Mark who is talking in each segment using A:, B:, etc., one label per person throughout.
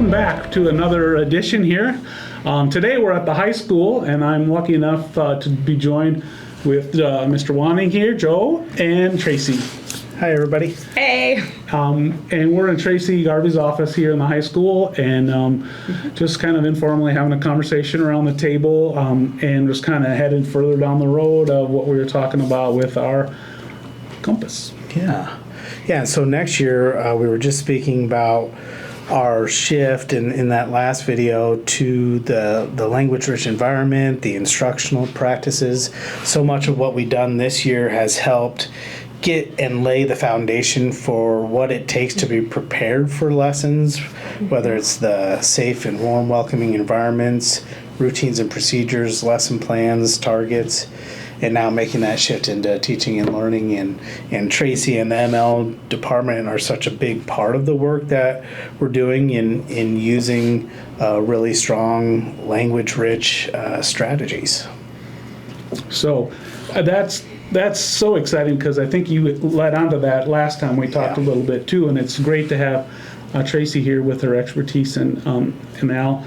A: welcome back to another edition here. Today we're at the high school, and I'm lucky enough to be joined with Mr. Wanning here, Joe, and Tracy.
B: Hi, everybody.
C: Hey.
A: And we're in Tracy Garvey's office here in the high school, and just kind of informally having a conversation around the table, and just kind of headed further down the road of what we were talking about with our compass.
B: Yeah, so next year we were just speaking about our shift in that last video to the language-rich environment, the instructional practices. So much of what we've done this year has helped get and lay the foundation for what it takes to be prepared for lessons, whether it's the safe and warm, welcoming environments, routines and procedures, lesson plans, targets, and now making that shift into teaching and learning. And Tracy and the ML department are such a big part of the work that we're doing in using really strong language-rich strategies.
A: So that's so exciting, because I think you led onto that last time we talked a little bit too, and it's great to have Tracy here with her expertise in ML.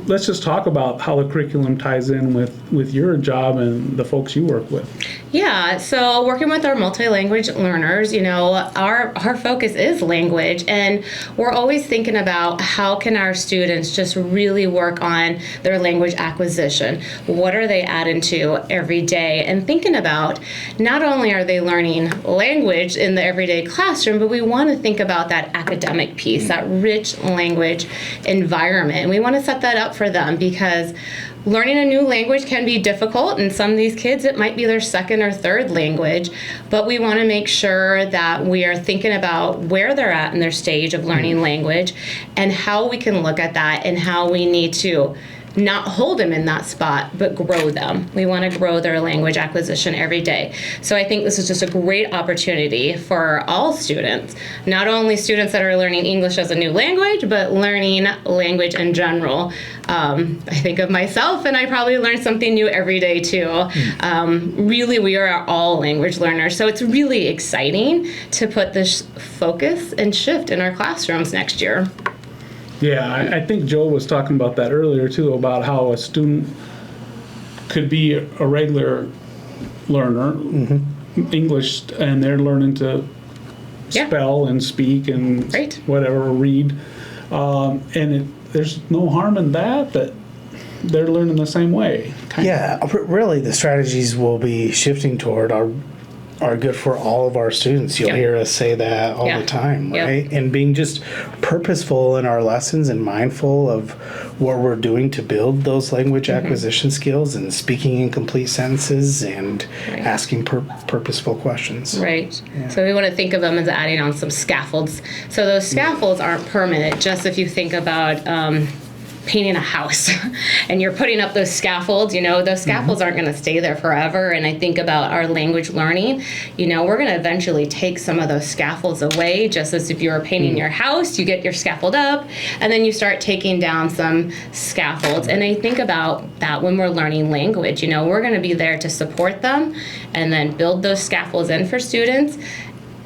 A: Let's just talk about how the curriculum ties in with your job and the folks you work with.
C: Yeah, so working with our multi-language learners, our focus is language, and we're always thinking about how can our students just really work on their language acquisition. What are they adding to every day? And thinking about not only are they learning language in the everyday classroom, but we want to think about that academic piece, that rich language environment. And we want to set that up for them, because learning a new language can be difficult, and some of these kids, it might be their second or third language, but we want to make sure that we are thinking about where they're at in their stage of learning language and how we can look at that and how we need to not hold them in that spot, but grow them. We want to grow their language acquisition every day. So I think this is just a great opportunity for all students, not only students that are learning English as a new language, but learning language in general. I think of myself, and I probably learn something new every day too. Really, we are all language learners. So it's really exciting to put this focus and shift in our classrooms next year.
A: Yeah, I think Joe was talking about that earlier too, about how a student could be a regular learner, English, and they're learning to spell and speak and whatever, read, and there's no harm in that they're learning the same way.
B: Really the strategies we'll be shifting toward are good for all of our students. You'll hear us say that all the time, right? And being just purposeful in our lessons and mindful of what we're doing to build those language acquisition skills, and speaking in complete sentences and asking purposeful questions.
C: Right. Yeah. So we want to think of them as adding on some scaffolds. So those scaffolds aren't permanent. Just if you think about painting a house and you're putting up those scaffolds, those scaffolds aren't going to stay there forever. And I think about our language learning, we're going to eventually take some of those scaffolds away, just as if you were painting your house, you get your scaffold up and then you start taking down some scaffolds. And I think about that when we're learning language, we're going to be there to support them and then build those scaffolds in for students.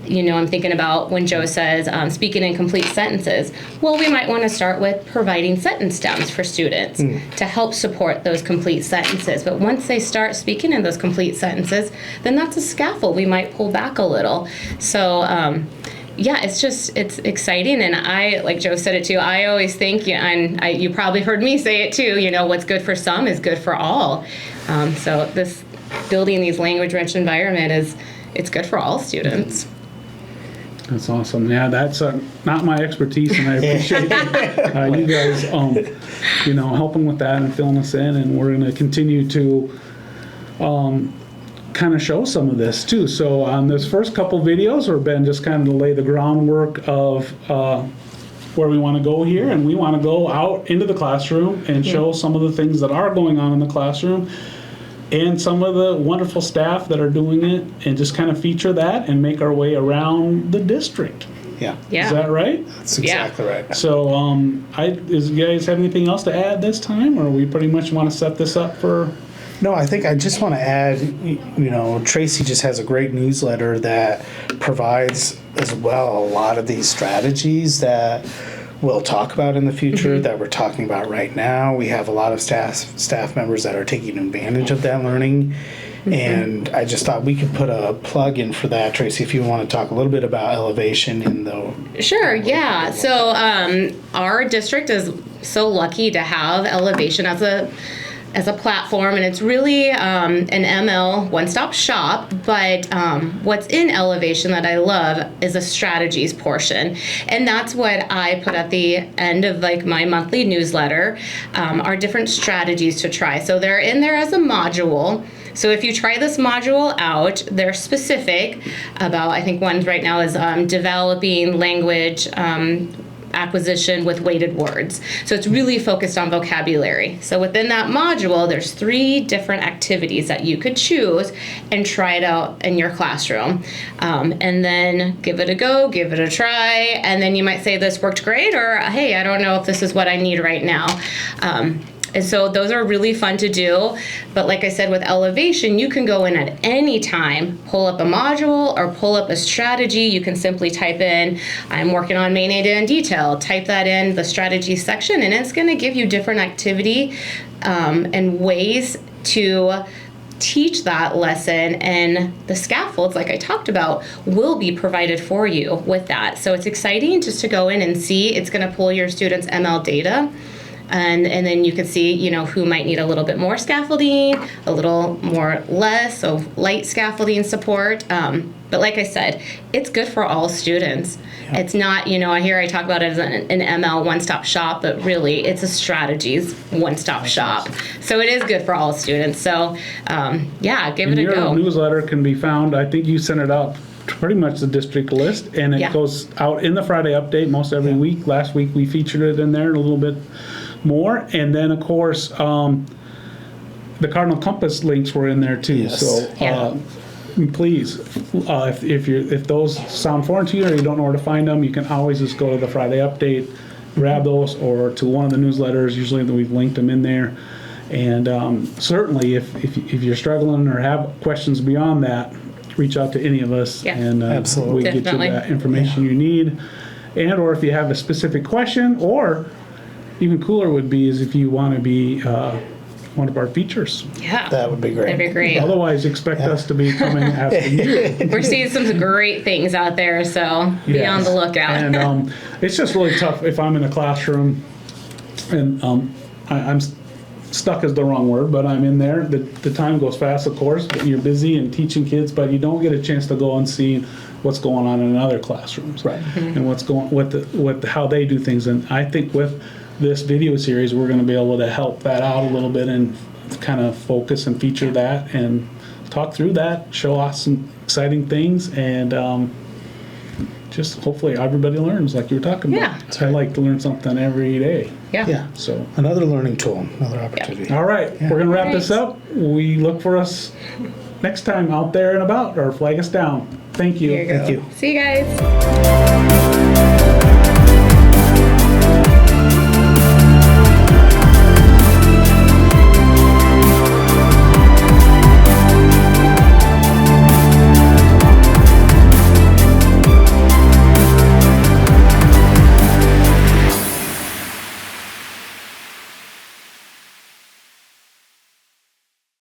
C: I'm thinking about when Joe says speaking in complete sentences. Well, we might want to start with providing sentence stems for students to help support those complete sentences. But once they start speaking in those complete sentences, then that's a scaffold we might pull back a little. So, it's exciting. And I, like Joe said it too, I always think, and you probably heard me say it too, what's good for some is good for all. So this building these language-rich environment it's good for all students.
A: That's awesome. Yeah, that's not my expertise, and I appreciate you guys, helping with that and filling us in. And we're going to continue to kind of show some of this too. So on this first couple videos, we've been just kind of to lay the groundwork of where we want to go here, and we want to go out into the classroom and show some of the things that are going on in the classroom, and some of the wonderful staff that are doing it, and just kind of feature that and make our way around the district.
B: Yeah.
A: Is that right?
B: That's exactly right.
A: So, you guys have anything else to add this time, or we pretty much want to set this up for?
B: No, I think I just want to add, Tracy just has a great newsletter that provides as well a lot of these strategies that we'll talk about in the future, that we're talking about right now. We have a lot of staff members that are taking advantage of that learning. And I just thought we could put a plug in for that, Tracy, if you want to talk a little bit about elevation in the...
C: Sure, yeah. So our district is so lucky to have elevation as a platform, and it's really an ML one-stop shop. But what's in elevation that I love is a strategies portion, and that's what I put at the end of like my monthly newsletter, are different strategies to try. So they're in there as a module. So if you try this module out, they're specific about, I think one right now is developing language acquisition with weighted words. So it's really focused on vocabulary. So within that module, there's 3 different activities that you could choose and try it out in your classroom. And then give it a go, give it a try, and then you might say this worked great, or hey, I don't know if this is what I need right now. And so those are really fun to do. But like I said, with elevation, you can go in at any time, pull up a module or pull up a strategy. You can simply type in, I'm working on main data and detail, type that in the strategy section, and it's going to give you different activity and ways to teach that lesson, and the scaffolds, like I talked about, will be provided for you with that. So it's exciting just to go in and see. It's going to pull your students' ML data. And then you can see, you know, who might need a little bit more scaffolding, a little more less, so light scaffolding support. But like I said, it's good for all students. Yeah. It's not, you know, I talk about it as an ML one-stop shop, but really it's a strategies one-stop shop. So it is good for all students. So yeah, give it a go.
A: Your newsletter can be found, I think you sent it out pretty much the district list, and it goes out in the Friday update most every week. Last week we featured it in there a little bit more, and then of course the Cardinal Compass links were in there too.
B: Yes.
A: So please, if those sound foreign to you or you don't know where to find them, you can always just go to the Friday update, grab those, or to one of the newsletters. Usually we've linked them in there. And certainly if you're struggling or have questions beyond that, reach out to any of us, and we get you that information you need. And or if you have a specific question, or even cooler would be is if you want to be one of our features.
C: Yeah,
B: that would be great.
C: That'd be great.
A: Otherwise, expect us to be coming asking you. We're
C: seeing some great things out there, so be on the lookout.
A: And it's just really tough if I'm in a classroom and I'm stuck is the wrong word, but I'm in there. The time goes fast, of course, but you're busy and teaching kids, but you don't get a chance to go and see what's going on in other classrooms,
B: right?
A: And what's going with how they do things. And I think with this video series, we're going to be able to help that out a little bit and kind of focus and feature that and talk through that, show off some exciting things, and just hopefully everybody learns like you were talking about. I like to learn something every day.
C: Yeah.
B: So another learning tool, another opportunity.
A: All right, we're going to wrap this up. We look for us next time out there and about, or flag us down. Thank you.
C: There you go.
B: Thank you.
C: See you guys.